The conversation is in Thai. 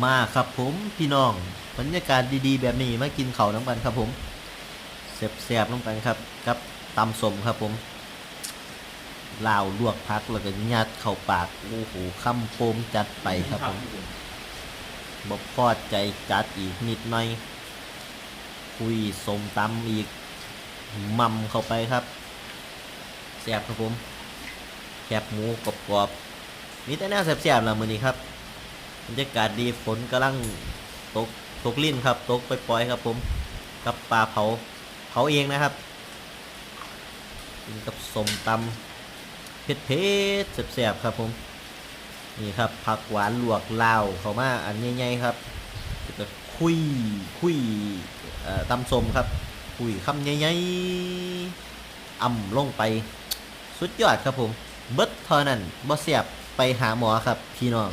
มาครับผมพี่น้องบรรยากาศดีๆแบบนี้มากินข้าวน้ำกันครับผมแซ่บๆน้ำกันครับกับตำส้มครับผมลาวลวกพักแล้วก็ยัดเข้าปากโอ้โหคำโปมจัดไปครับผมบ่พอใจจัดอีกนิดหน่อยคุยส้มตำอีกมั่มเข้าไปครับแซ่บครับผมแคบหมูกรอบๆมีแต่แนวแซ่บๆแล้วมื้อนี้ครับบรรยากาศดีฝนกำลังตกตกลิ้นครับตกปล่อยๆครับผมกับปลาเผาเองนะครับกินกับส้มตำเผ็ดๆแซ่บๆครับผมนี่ครับผักหวานลวกลาวเข้ามาอันใหญ่ๆครับจะคุยตำส้มครับคุยคำใหญ่ๆอ่ำลงไปสุดยอดครับผมเบิดเท่านั้นบ่แซ่บไปหาหมอครับพี่น้อง